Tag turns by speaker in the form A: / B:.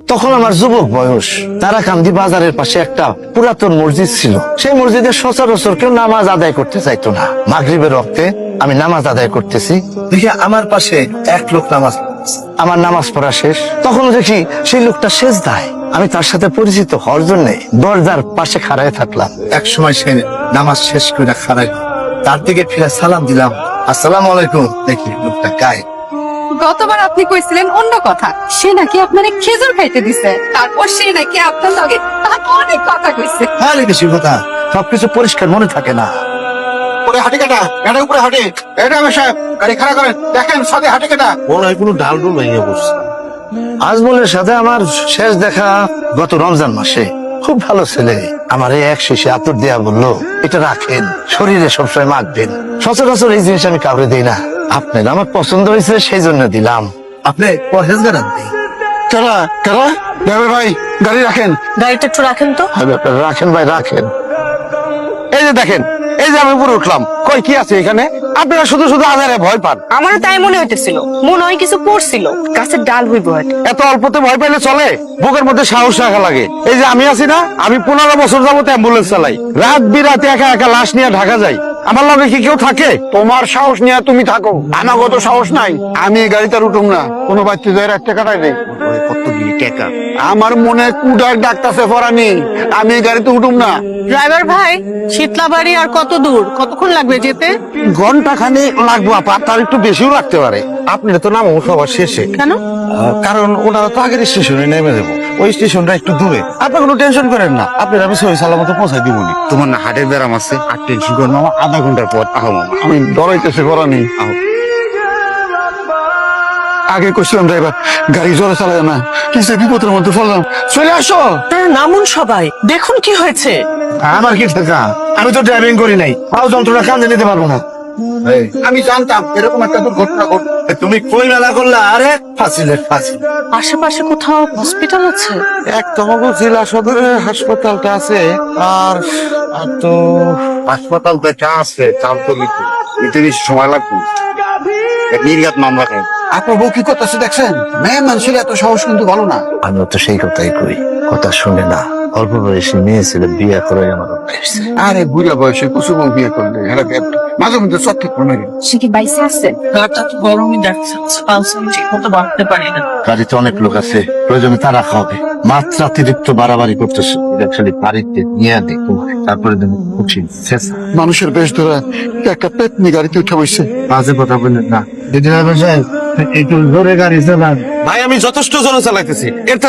A: তখন আমার যুবক বয়স। তারাকান্দি বাজারের পাশে একটা পুরাতন মসজিদ ছিল। সেই মসজিদে সচরাচর কেউ নামাজ আদায় করতে চাইতো না। মাগরিবের রক্তে আমি নামাজ আদায় করতেছি, দেখি আমার পাশে এক লোক নামাজ পড়তেছে। আমার নামাজ পড়া শেষ, তখন দেখি সেই লোকটা সেজদায়। আমি তার সাথে পরিচিত হওয়ার জন্য দরজার পাশে খাড়ায় থাকলাম। এক সময় সে নামাজ শেষ করে খাড়ায়, তার দিকে ফিরে সালাম দিলাম, আসসালামু আলাইকুম। দেখি লোকটা গায়ে।
B: গতবার আপনি কইছিলেন অন্য কথা, সে নাকি আপনারে খেজুর খাইতে দিছে, তারপর সে নাকি আপনার লগে অনেক কথা কইছে।
A: হ্যাঁ বেশি কথা, সবকিছু পরিষ্কার মনে থাকে না।
C: উপরে হাঁটি কাটা, গাড়ি উপরে হাঁটি। এটা আমি সাহেব, গাড়ি খাড়া করেন, দেখেন সাথে হাঁটি কাটা।
D: মনে হয় কোনো ডাল ডুল ভেঙে পড়ছে।
A: আজমলের সাথে আমার শেষ দেখা গত রমজান মাসে। খুব ভালো ছেলে। আমার এই এক শেষে আতর দেয়া বললো, এটা রাখেন, শরীরে সবসময় মাখবেন। সচরাচর এই জিনিস আমি কাউরে দিই না, আপনার আমার পছন্দ হয়েছে সেই জন্য দিলাম। আপনি পরহেজগার আনতে
C: কারা কারা ড্রাইভার ভাই, গাড়ি রাখেন।
E: গাড়িটা একটু রাখেন তো।
A: রাখেন ভাই রাখেন।
C: এই যে দেখেন, এই যে আমি উপরে উঠলাম, কই কি আছে এখানে? আপনারা শুধু শুধু আধারে ভয় পান।
E: আমারও তাই মনে হইতেছিল, মনে হয় কিছু পড়ছিল, গাছের ডাল হইব হয়তো।
C: এত অল্পতে ভয় পাইলে চলে? বুকের মধ্যে সাহস রাখা লাগে। এই যে আমি আছি না, আমি 15 বছর যাবত অ্যাম্বুলেন্স চালাই। রাত বিরাতে একা একা লাশ নিয়ে ঢাকা যাই। আমার লগে কি কেউ থাকে? তোমার সাহস নিয়ে তুমি থাকো, আমাকে তো সাহস নাই। আমি এই গাড়িতে উঠুম না, কোনো বাচ্চা যায় রাখতে কাটাই নেই।
D: কতগুলি টাকা
C: আমার মনে কুডার ডাকতেছে ফরানি, আমি এই গাড়িতে উঠুম না।
E: ড্রাইভার ভাই, শীতলাবাড়ি আর কত দূর, কতক্ষণ লাগবে যেতে?
C: ঘন্টা খানি লাগবো আপা, তার একটু বেশিও লাগতে পারে।
D: আপনারা তো নামো সবার শেষে,
E: কেন?
D: কারণ ওনারা তো আগের স্টেশনে নেমে দেবো। ওই স্টেশনটা একটু দূরে। আপনি কোনো টেনশন করেন না, আপনার আমি সহি সালামত পৌঁছাই দিব। তোমার না হাটের ব্যারাম আছে, আর টেনশন করেন মামা, আধা ঘন্টার পর আহো মামা।
C: আমি ডরাইতেছে ফরানি।
D: আহো।
C: আগে কইছিলাম ড্রাইভার গাড়ি জোরে চালায় না, কিছু বিপদের মধ্যে পড়লাম। চলে আসো।
E: নামুন সবাই, দেখুন কি হয়েছে।
A: আমার কি থাকা, আমি তো ড্রাইভিং করি নাই, পাও যন্ত্রণা কান্দে নিতে পারবো না।
C: আমি জানতাম এরকম একটা দুর্ঘটনা ঘটবে।
A: তুমি কই মেলা করলা? আরে ফাঁসিলে ফাঁসি।
E: আশেপাশে কোথাও হসপিটাল আছে?
D: এক তোমাকে জেলা সদরের হাসপাতালটা আছে, আর আর তো
C: হাসপাতাল তো একটা আছে, চাল তো নিতে বেশি সময় লাগবে। নির্ঘাত মামলা খাই। আপনার বউ কি করতেছে দেখছেন? মেয়ে মানুষের এত সাহস কিন্তু ভালো না।
A: আমিও তো সেই কথাই কই, কথা শুনে না। অল্প বয়সী মেয়ে ছেলে বিয়ে করে আমার অভ্যাস।
C: আরে বুড়া বয়সে কুসুম বিয়ে করলে মাঝে মধ্যে সত্যি করে।
B: সে কি বাইসে আছে?
E: গাটা তো গরমই ডাকছে, ঠিক মতো বাড়তে পারি না।
A: গাড়িতে অনেক লোক আছে, প্রয়োজনে তারা খাওয়াবে। মাত্রাতিরিক্ত বাড়াবাড়ি করতেছে, খালি বাড়িতে নিয়ে দেখো, তারপরে খুশি শেষ।
C: মানুষের বেশ ধরা একটা পেতনি গাড়িতে উঠে বসছে।
A: বাজে কথা বললেন না, দিদি ভাই একটু জোরে গাড়ি চালান।
D: ভাই আমি যথেষ্ট জোরে চালাইতেছি, এর